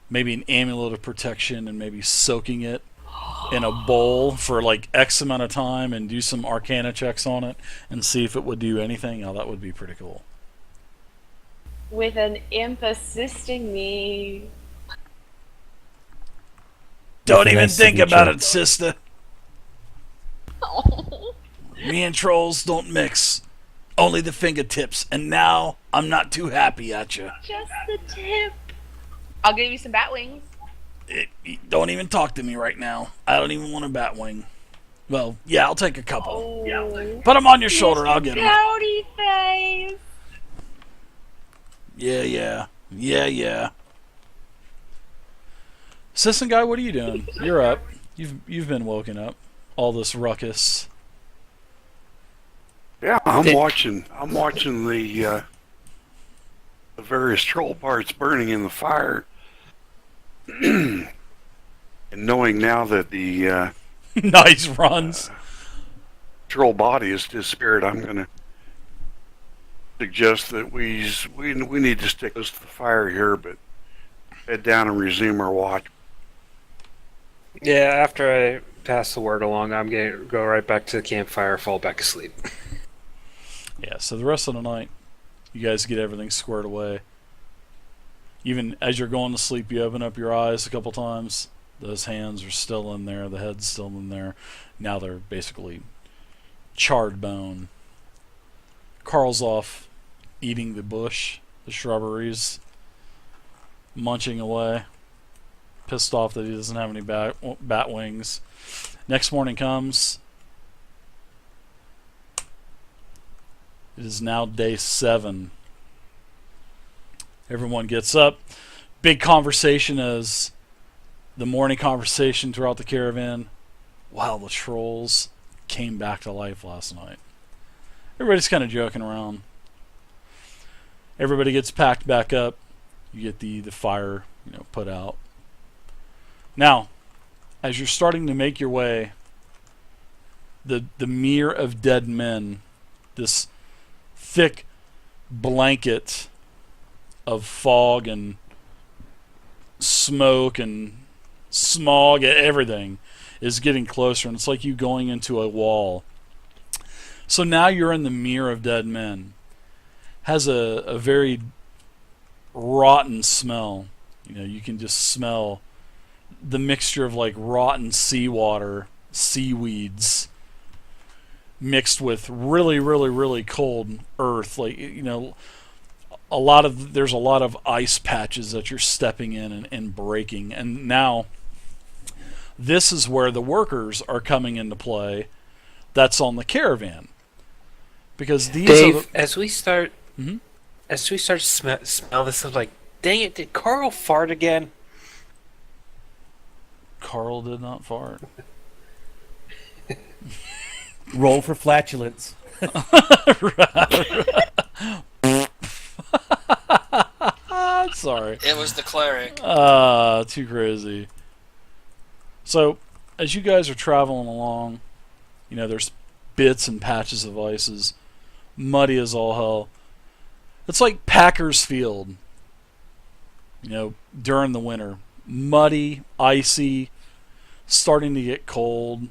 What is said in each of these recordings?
maybe an amulet of protection and maybe soaking it in a bowl for like X amount of time and do some arcana checks on it and see if it would do anything. Oh, that would be pretty cool. With an imp assisting me. Don't a even nice think about signature. it, sister. Oh, Me and trolls don't mix. Only the fingertips. And now I'm not too happy at you. just the tip. I'll give you some bat wings. Don't even talk to me right now. I don't even want a bat wing. Well, yeah, I'll take a couple. Oh, Put them on your shoulder. I'll get them. pouty face. Yeah. Assistant guy, what are you doing? You're up. You've been woken up. All this ruckus. Yeah, I'm watching the various troll parts burning in the fire, and knowing now that the Nice runs. troll body is disappeared, I'm going to suggest that we need to stick close to the fire here, but head down and resume our watch. Yeah, after I pass the word along, I'm going to go right back to the campfire, fall back asleep. Yeah, so the rest of the night, you guys get everything squared away. Even as you're going to sleep, you open up your eyes a couple times. Those hands are still in there. The head's still in there. Now they're basically charred bone. Carl's off eating the bush, the shrubberies, munching away. Pissed off that he doesn't have any bat wings. Next morning comes. It is now day 7. Everyone gets up. Big conversation as the morning conversation throughout the caravan. Wow, the trolls came back to life last night. Everybody's kind of joking around. Everybody gets packed back up. You get the fire, put out. Now, as you're starting to make your way, the mere of dead men, this thick blanket of fog and smoke and smog, everything is getting closer, and it's like you going into a wall. So now you're in the mere of dead men. Has a very rotten smell. You can just smell the mixture of like rotten seawater, seaweeds, mixed with really, really, really cold earth. Like, there's a lot of ice patches that you're stepping in and breaking. And now this is where the workers are coming into play. That's on the caravan. Because these Dave, are the, as we start to smell this, I'm like, dang it, did Carl fart again? Carl did not fart. Roll for flatulence. Sorry. It was the cleric. Too crazy. So, as you guys are traveling along, there's bits and patches of ices, muddy as all hell. It's like Packers Field, during the winter. Muddy, icy, starting to get cold.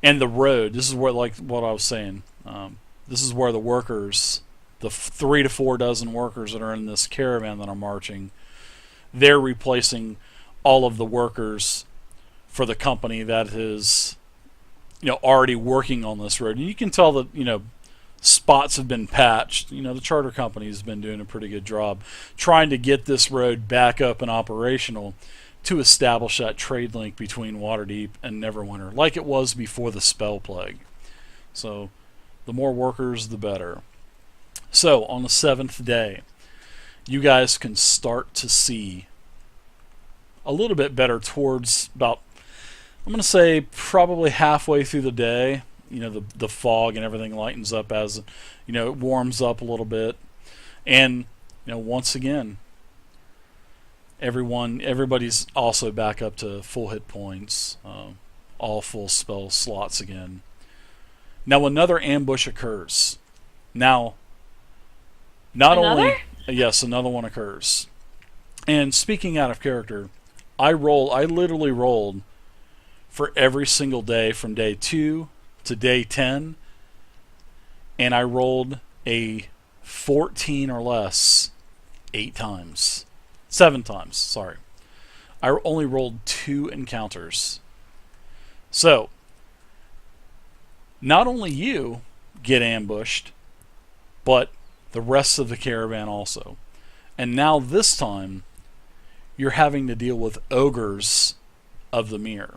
And the road, this is where, like what I was saying, this is where the workers, the 3 to 4 dozen workers that are in this caravan that are marching, they're replacing all of the workers for the company that is, already working on this road. And you can tell that, spots have been patched. The charter company has been doing a pretty good job trying to get this road back up and operational to establish that trade link between Waterdeep and Neverwinter, like it was before the Spell Plague. So, the more workers, the better. So, on the 7th day, you guys can start to see a little bit better towards about, I'm going to say, probably halfway through the day. The fog and everything lightens up as, it warms up a little bit. And, once again, everybody's also back up to full hit points, all full spell slots again. Now another ambush occurs. Now, not Another? only yes, another one occurs. And speaking out of character, I literally rolled for every single day from day 2 to day 10, and I rolled a 14 or less 8 times. 7 times, sorry. I only rolled 2 encounters. So, not only you get ambushed, but the rest of the caravan also. And now this time, you're having to deal with ogres of the mere.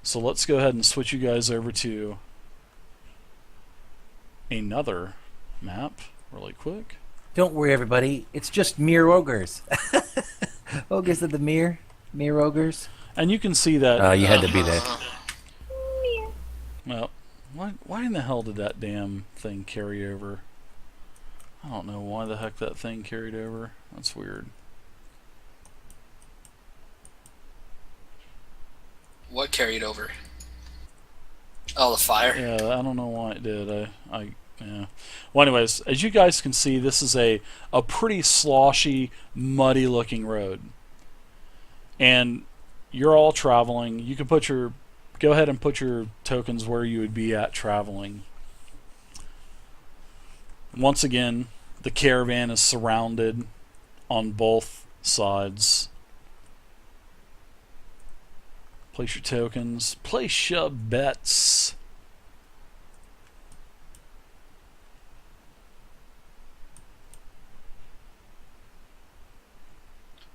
So let's go ahead and switch you guys over to another map really quick. Don't worry, everybody. It's just mere ogres. Ogres of the mere ogres. And you can see that... You had to be there. Well, why in the hell did that damn thing carry over? I don't know why the heck that thing carried over. That's weird. What carried over? Oh, the fire? Yeah, I don't know why it did. Yeah. Well, anyways, as you guys can see, this is a pretty sloshy, muddy looking road. And you're all traveling. You can go ahead and put your tokens where you would be at traveling. Once again, the caravan is surrounded on both sides. Place your tokens. Place your bets.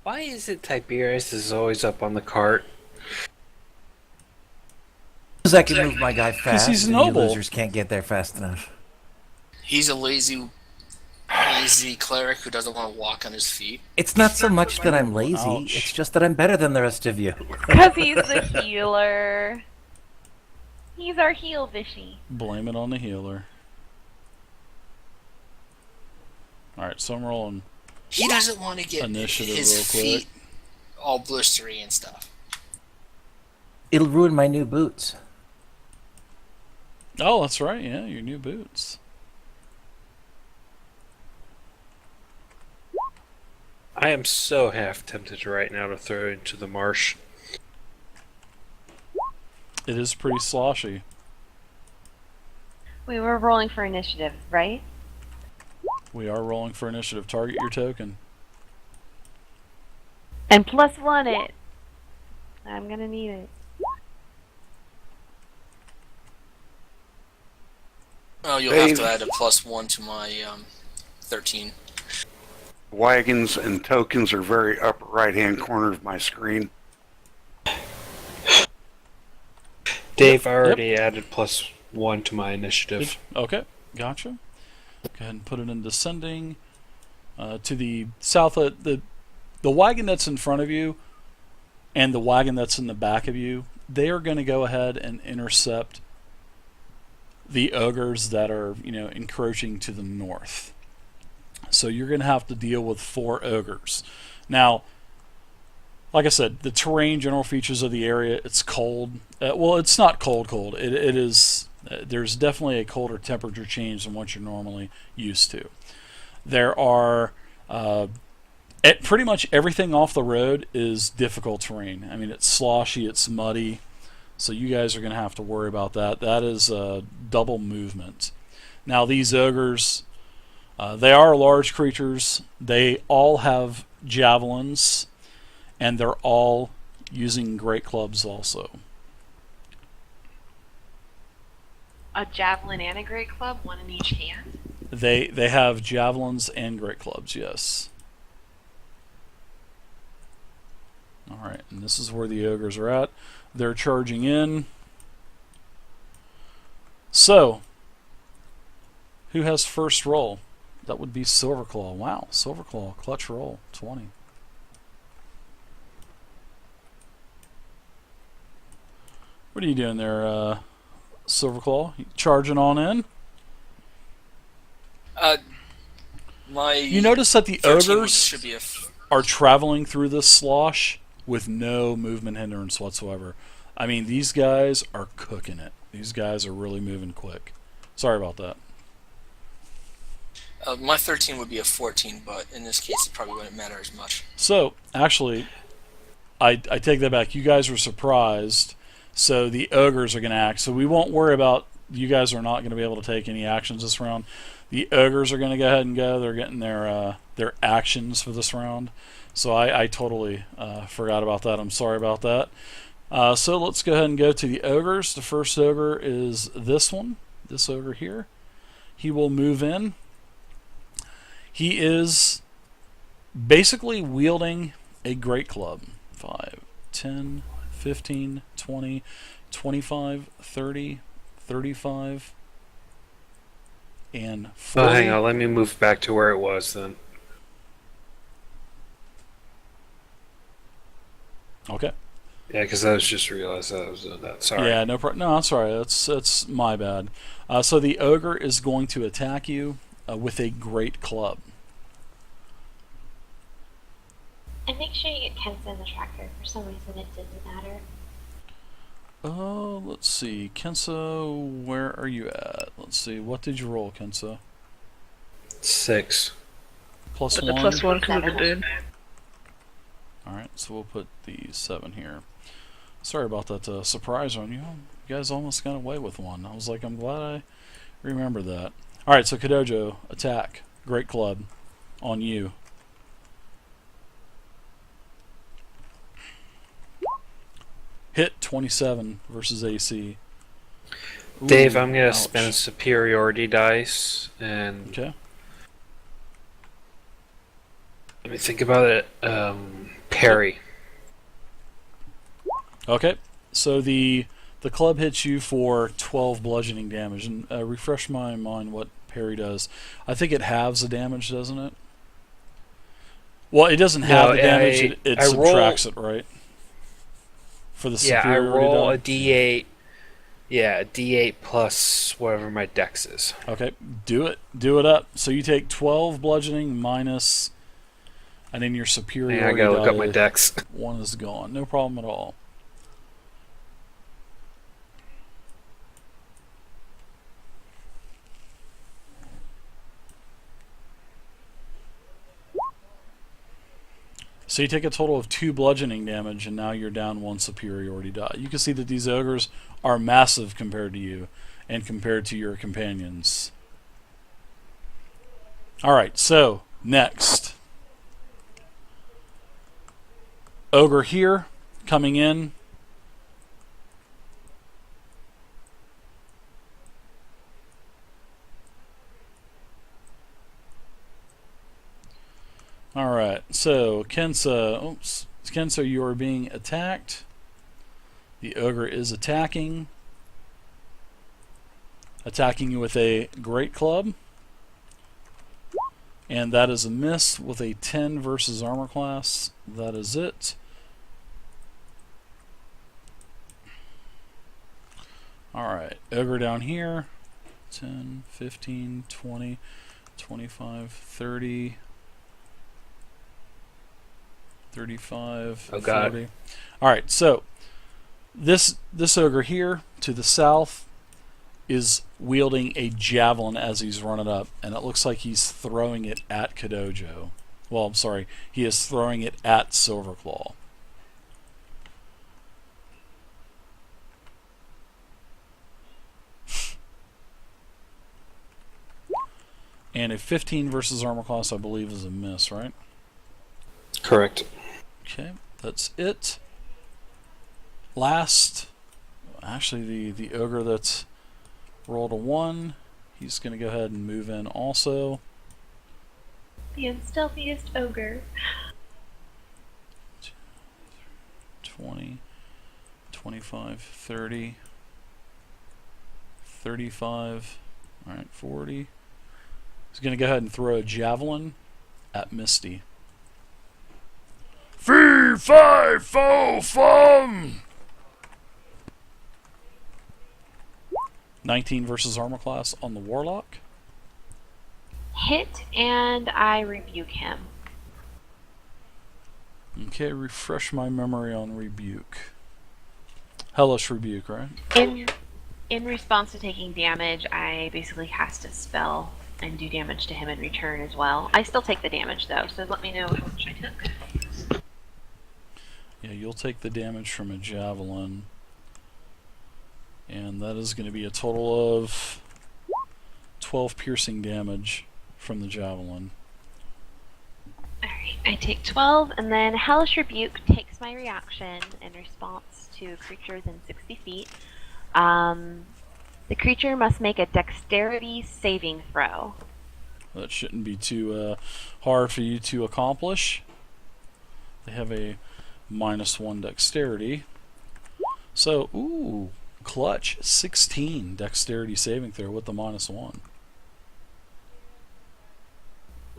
Why is it Tiberius is always up on the cart? Because I can move my guy fast. he's and noble. You losers can't get there fast enough. He's a lazy cleric who doesn't want to walk on his feet. It's not so much that I'm lazy. Ouch. It's just that I'm better than the rest of you. Because he's the healer. He's our heal fishy. Blame it on the healer. Alright, so I'm rolling He doesn't want to get initiative his real quick. feet all blistery and stuff. It'll ruin my new boots. Oh, that's right. Yeah, your new boots. I am so half tempted right now to throw into the marsh. It is pretty sloshy. We were rolling for initiative, right? We are rolling for initiative. Target your token. And +1 it. I'm gonna need it. Oh, you'll have to add a +1 to my 13. Wagons and tokens are very upper right-hand corner of my screen. Dave, I already added +1 to my initiative. Okay, gotcha. Go ahead and put it in descending. To the south, the wagon that's in front of you and the wagon that's in the back of you, they are going to go ahead and intercept the ogres that are, encroaching to the north. So you're going to have to deal with 4 ogres. Now, like I said, the terrain, general features of the area, it's cold. Well, it's not cold. It is. There's definitely a colder temperature change than what you're normally used to. There are pretty much everything off the road is difficult terrain. I mean, it's sloshy, it's muddy, so you guys are going to have to worry about that. That is double movement. Now, these ogres, they are large creatures. They all have javelins, and they're all using great clubs also. A javelin and a great club, one in each hand. They have javelins and great clubs, yes. Alright, and this is where the ogres are at. They're charging in. So, who has first roll? That would be Silverclaw. Wow, Silverclaw, clutch roll, 20. What are you doing there, Silverclaw? You charging on in? You notice that the ogres should be are traveling through this slosh with no movement hindrance whatsoever. I mean, these guys are cooking it. These guys are really moving quick. Sorry about that. My 13 would be a 14, but in this case, it probably wouldn't matter as much. So, actually, I take that back. You guys were surprised, so the ogres are going to act. So we won't worry about, you guys are not going to be able to take any actions this round. The ogres are going to go ahead and go. They're getting their actions for this round. So I totally forgot about that. I'm sorry about that. So let's go ahead and go to the ogres. The first ogre is this one, this ogre here. He will move in. He is basically wielding a great club. 5, 10, 15, 20, 25, 30, 35, and 40. Oh, hang on. Let me move back to where it was then. Okay. Yeah, because I was just realized that I was doing that. Sorry. Yeah, no, I'm sorry. That's my bad. So the ogre is going to attack you with a great club. And make sure you get Kensa in the tracker. For some reason, it didn't matter. Let's see. Kensa, where are you at? Let's see. What did you roll, Kensa? 6. Plus But the 1? plus 1 could have been. Alright, so we'll put the 7 here. Sorry about that surprise on you. You guys almost got away with one. I was like, I'm glad I remember that. Alright, so Kadojo, attack. Great club. On you. Hit 27 versus AC. Ooh, Dave, I'm going to ouch. spend superiority dice and Okay. let me think about it. Parry. Okay. So the club hits you for 12 bludgeoning damage. And refresh my mind what parry does. I think it halves the damage, doesn't it? Well, it doesn't have No, the damage. It I subtracts it, right? For the Yeah, I superiority roll die. a d8. Yeah, a d8 plus whatever my dex is. Okay, do it. Do it up. So you take 12 bludgeoning minus, and then your superiority Yeah, I gotta look up my die, dex. 1 is gone. No problem at all. So you take a total of 2 bludgeoning damage, and now you're down 1 superiority die. You can see that these ogres are massive compared to you, and compared to your companions. Alright, so, next. Ogre here, coming in. Alright, so Kensa, you are being attacked. The ogre is attacking you with a great club. And that is a miss with a 10 versus armor class. That is it. Alright, ogre down here. 10, 15, 20, 25, 30... 35, Oh, God. 40. Alright, so this ogre here to the south is wielding a javelin as he's running up, and it looks like he's throwing it at Kadojo. Well, I'm sorry, he is throwing it at Silverclaw. And a 15 versus armor class, I believe, is a miss, right? Correct. Okay, that's it. Last, actually the ogre that's rolled a 1, he's going to go ahead and move in also. The unstealthiest ogre. 20, 25, 30, 35, alright, 40. He's going to go ahead and throw a javelin at Misty. Fee, fi, fo, fum! 19 versus armor class on the warlock. Hit, and I rebuke him. Okay, refresh my memory on rebuke. Hellish rebuke, right? In response to taking damage, I basically cast a spell and do damage to him in return as well. I still take the damage though, so let me know how much I took. Yeah, you'll take the damage from a javelin. And that is going to be a total of 12 piercing damage from the javelin. Alright, I take 12, and then Hellish Rebuke takes my reaction in response to creatures in 60 feet. The creature must make a dexterity saving throw. That shouldn't be too hard for you to accomplish. They have a -1 dexterity. So, ooh, clutch, 16 dexterity saving throw with the -1.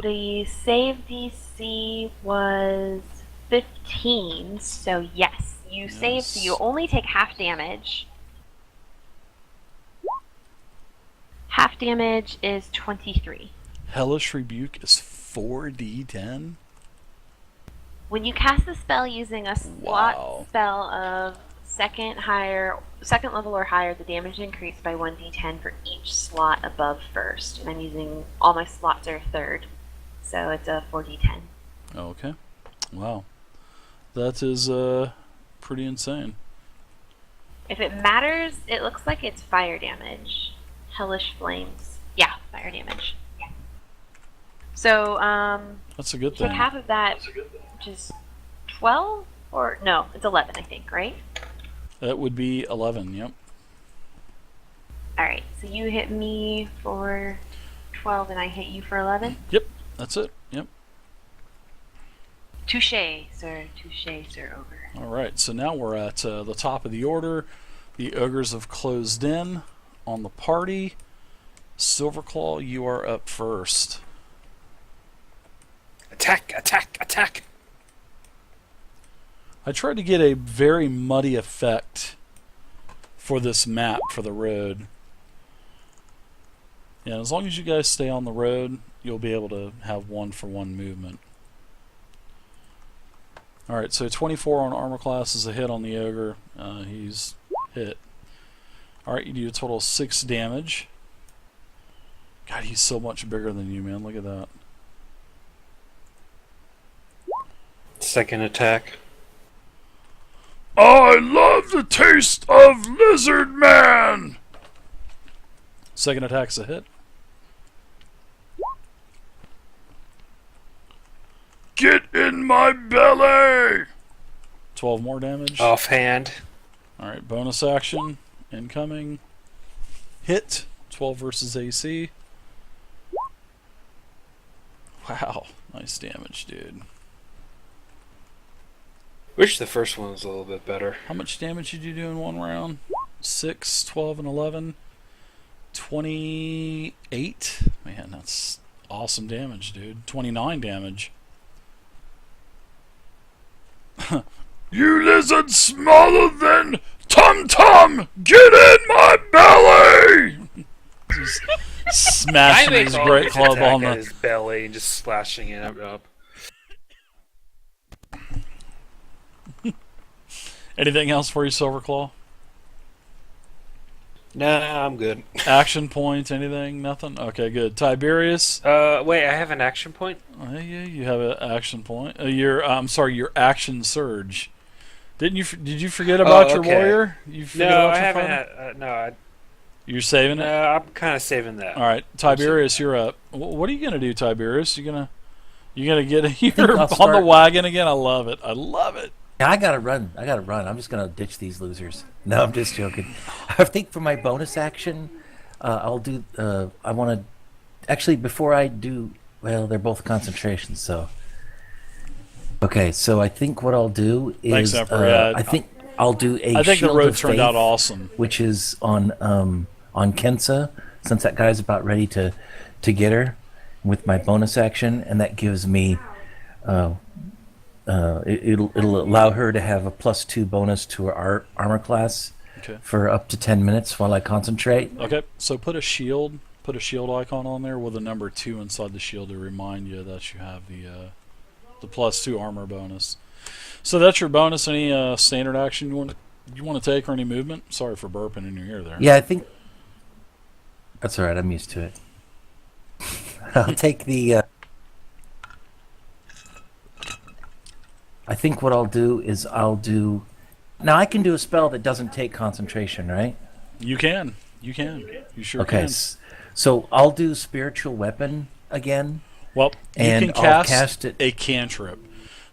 The save DC was 15, so yes, you save, so you only take half damage. Half damage is 23. Hellish Rebuke is 4d10? When you cast the spell using a slot Wow. spell of second level or higher, the damage increased by 1d10 for each slot above first. And I'm using, all my slots are third, so it's a 4d10. Okay. Wow. That is pretty insane. If it matters, it looks like it's fire damage. Hellish Flames. Yeah, fire damage. So, That's a good take thing. half of that, which is 12? Or, no, it's 11, I think, right? That would be 11, yep. Alright, so you hit me for 12 and I hit you for 11? Yep, that's it. Yep. Touché, sir. Touché, sir, Ogre. Alright, so now we're at the top of the order. The ogres have closed in on the party. Silverclaw, you are up first. Attack! Attack! Attack! I tried to get a very muddy effect for this map for the road. Yeah, as long as you guys stay on the road, you'll be able to have one-for-one movement. Alright, so 24 on armor class is a hit on the ogre. He's hit. Alright, you do a total of 6 damage. God, he's so much bigger than you, man. Look at that. Second attack. I love the taste of Lizardmen! Second attack's a hit. Get in my belly! 12 more damage. Offhand. Alright, bonus action. Incoming. Hit. 12 versus AC. Wow. Nice damage, dude. Wish the first one was a little bit better. How much damage did you do in one round? 6, 12, and 11. 28. Man, that's awesome damage, dude. 29 damage. You lizard smaller than Tum Tum! Get in my belly! Just smashing his great club on at the... his belly and just slashing it up. Anything else for you, Silverclaw? Nah, I'm good. Action point, anything? Nothing? Okay, good. Tiberius? Wait, I have an action point? Yeah, you have an action point. I'm sorry, your action surge. Did you forget about your okay. warrior? You forget No, about I your haven't fighter? had. You're saving it? I'm kind of saving that. All right, Tiberius, you're up. What are you gonna do, Tiberius? You gonna get here I'll on the start- wagon again? I love it. I love it. Yeah, I gotta run. I'm just gonna ditch these losers. No, I'm just joking. I think for my bonus action, I'll do. I want to actually before I do. Well, they're both concentrations, so. Okay, so I think what I'll do is. Thanks, Emperor. Yeah, I think I'll do a. I think the Shield road of turned Faith, out awesome. which is on Kensa, since that guy's about ready to get her, with my bonus action, and that gives me. It'll allow her to have a +2 bonus to her armor class for up to 10 minutes while I concentrate. Okay, so put a shield icon on there with a number 2 inside the shield to remind you that you have the +2 armor bonus. So that's your bonus. Any standard action you want to take or any movement? Sorry for burping in your ear there. Yeah, I think that's all right. I'm used to it. I'll take the. I think what I'll do is I'll do. Now I can do a spell that doesn't take concentration, right? You can. You can. You sure Okay. can. So I'll do spiritual weapon again. Well, you And can I'll cast, cast it- a cantrip.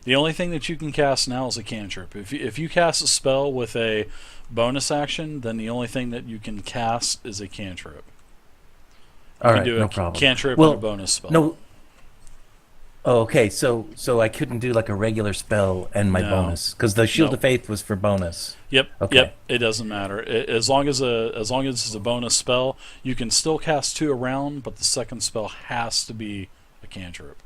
The only thing that you can cast now is a cantrip. If you cast a spell with a bonus action, then the only thing that you can cast is a cantrip. All You right, can do no a problem. cantrip Well, and a bonus spell. No. Oh, okay. So I couldn't do like a regular spell and my No. bonus because the Shield No. of Faith was for bonus. Yep. Okay. Yep. It doesn't matter. As long as it's a bonus spell, you can still cast 2 a round, but the second spell has to be a cantrip.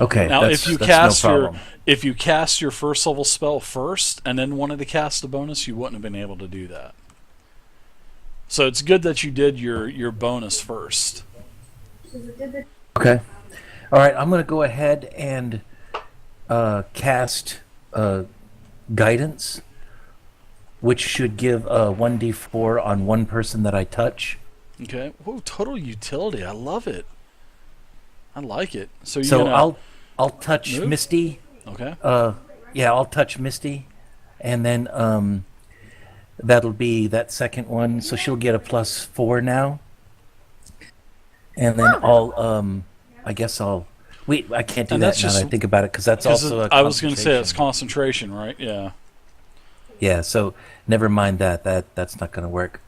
Okay. Now, that's, if you that's cast no your problem. if you cast your first level spell first and then wanted to cast a bonus, you wouldn't have been able to do that. So it's good that you did your bonus first. Okay. All right. I'm going to go ahead and cast guidance, which should give 1d4 on one person that I touch. Okay. Whoa, total utility. I love it. I like it. So you're So gonna, I'll touch move? Misty. okay. Yeah, I'll touch Misty, and then that'll be that second one. So she'll get a +4 now, and then I guess I'll. Wait, I can't do And that that's now that I just- think about it because that's 'Cause also. I was going to say it's concentration. concentration, right? Yeah. Yeah, so never mind that. That's not going to work.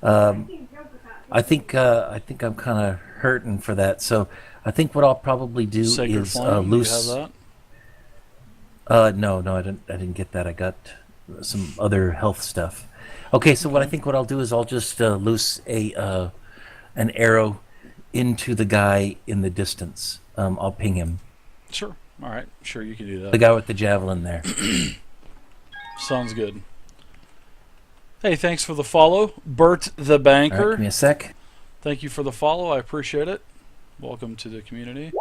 I think I'm kind of hurting for that. So I think what I'll probably do Sacred is Flame. loose. Do you have that? No, I didn't get that. I got some other health stuff. Okay, so what I'll do is I'll just loose an arrow into the guy in the distance. I'll ping him. Sure. All right. Sure, you can do that. The guy with the javelin there. Sounds good. Hey, thanks for the follow, Bert the All Banker. right, give me a sec. Thank you for the follow. I appreciate it. Welcome to the community.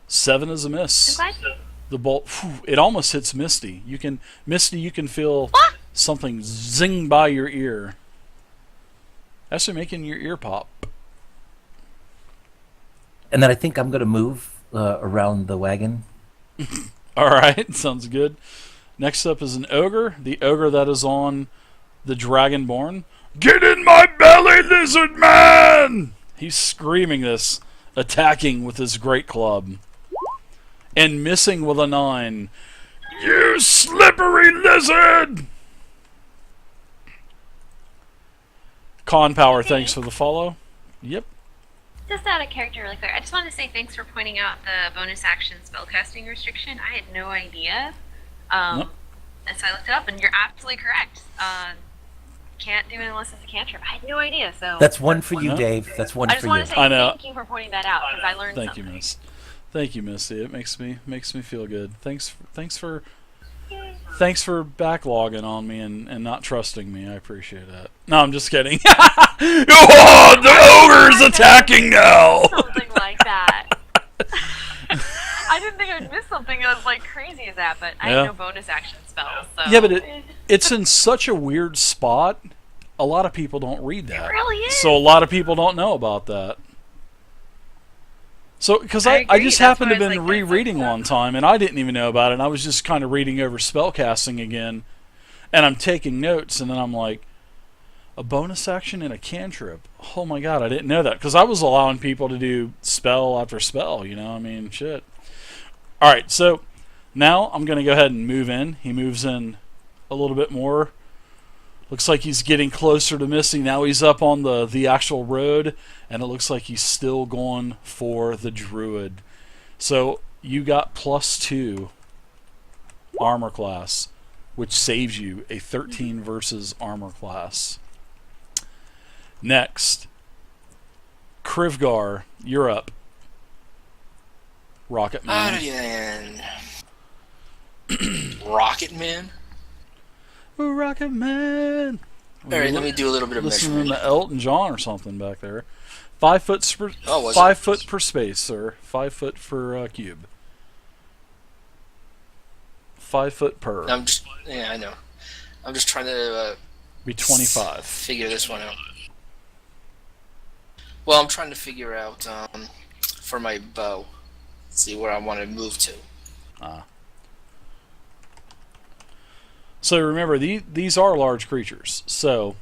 7 is a I'm miss. glad you. The bolt, it almost hits Misty. You can feel something zing by your ear. Actually making your ear pop. And then I think I'm going to move around the wagon. All right, sounds good. Next up is an ogre. The ogre that is on the Dragonborn. Get in my belly, Lizardmen! He's screaming this, attacking with his great club. And missing with a 9. You slippery lizard! Con Power, thanks for the follow. Yep. Just out of character really quick, I just wanted to say thanks for pointing out the bonus action spellcasting restriction. I had no idea. Yep. And so I looked it up, and you're absolutely correct. Can't do it unless it's a cantrip. I had no idea, so... That's one for you, Yeah. Dave. That's one I just for want you. to say I know. thank you for pointing that out, because I learned Thank you, something. Miss. Thank you, Missy. It makes me feel good. Thanks for backlogging on me and not trusting me. I appreciate that. No, I'm just kidding. Oh, the ogre's attacking now. Something like that. I didn't think I'd miss something as like crazy as that, but I Yeah. had no bonus action spells. So. Yeah, but it's in such a weird spot. A lot of people don't read that. It really is. So a lot of people don't know about that. So, because I I agree. just That's happened to why have I been was like, rereading one time, and I didn't even know about it, and I was just kind of reading over spellcasting again, and I'm taking notes, and then I'm like, a bonus action and a cantrip? Oh my god, I didn't know that, because I was allowing people to do spell after spell, you know, I mean, shit. Alright, so, now I'm going to go ahead and move in. He moves in a little bit more. Looks like he's getting closer to Misty. Now he's up on the actual road, and it looks like he's still going for the druid. So you got +2 armor class, which saves you a 13 versus armor class. Next, Krivgar, you're up. Rocket Man. Rocket Man? Ooh, Rocket Man. Alright, let me do a little bit of Listening measurement. to Elton John or something back there. 5 foot per, Oh, was 5 it? foot per space, sir. 5 foot for cube. 5 foot per. Yeah, I know. I'm just trying to Be 25. figure this one out. Well, I'm trying to figure out for my bow, see where I want to move to. So remember, these are large creatures. So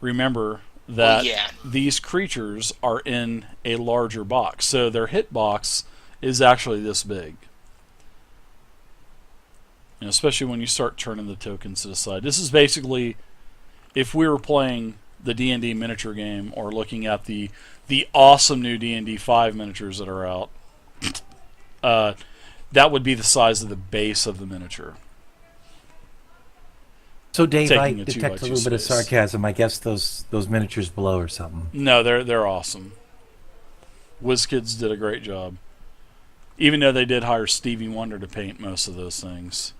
remember that yeah. these creatures are in a larger box. So their hit box is actually this big. And especially when you start turning the tokens to the side. This is basically, if we were playing the D&D miniature game or looking at the awesome new D&D 5 miniatures that are out, that would be the size of the base of the miniature. So, Dave, I Taking a two detect by a two little bit of space. sarcasm. I guess those miniatures blow or something. No, they're awesome. WizKids did a great job. Even though they did hire Stevie Wonder to paint most of those things.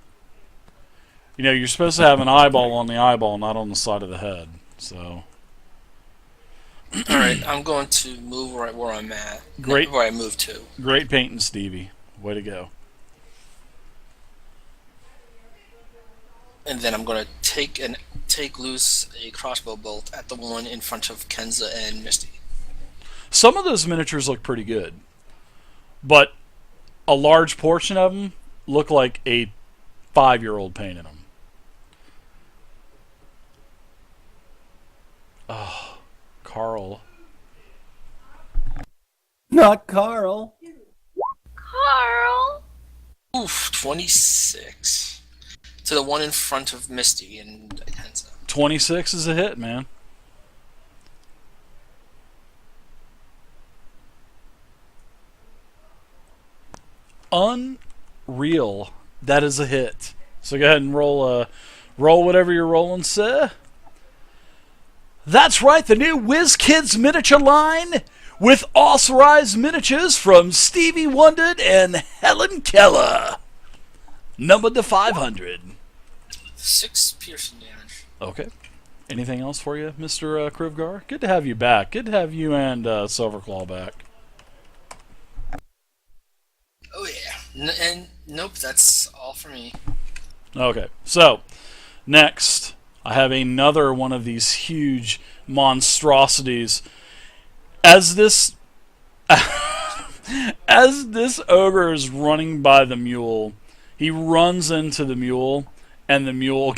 You know, you're supposed to have an eyeball on the eyeball, not on the side of the head. So, Alright, I'm going to move right where I'm at. Great. Where I moved to. great painting, Stevie. Way to go. And then I'm going to take loose a crossbow bolt at the one in front of Kenza and Misty. Some of those miniatures look pretty good, but a large portion of them look like a 5-year-old painted them. Oh, Carl. Not Carl. Carl! Oof, 26. To the one in front of Misty and Kenza. 26 is a hit, man. Unreal. That is a hit. So go ahead and roll whatever you're rolling, sir. That's right, the new WizKids miniature line with authorized miniatures from Stevie Wonder and Helen Keller. Numbered to 500. 6 piercing damage. Okay. Anything else for you, Mr. Krivgar? Good to have you back. Good to have you and Silverclaw back. Oh yeah. And nope, that's all for me. Okay, so next I have another one of these huge monstrosities. As this as this ogre is running by the mule, he runs into the mule, and the mule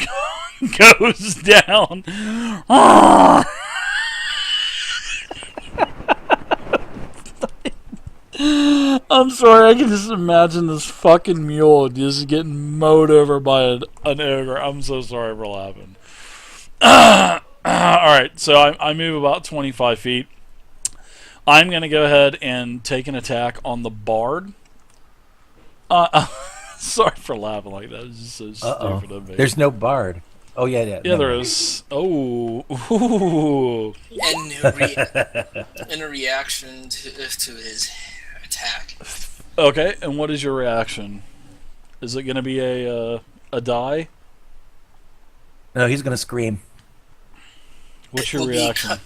goes down. I'm sorry, I can just imagine this fucking mule just getting mowed over by an ogre. I'm so sorry for laughing. Alright, so I move about 25 feet. I'm going to go ahead and take an attack on the bard. Sorry for laughing like that. It's just so stupid of me. There's no bard. Oh, yeah. Yeah, there is. Oh. Ooh. And in a reaction to his attack. Okay, and what is your reaction? Is it going to be a die? No, he's going to scream. What's your reaction?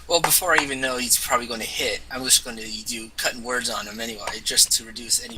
Well, before I even know he's probably going to hit, I'm just going to do cutting words on him anyway, just to reduce any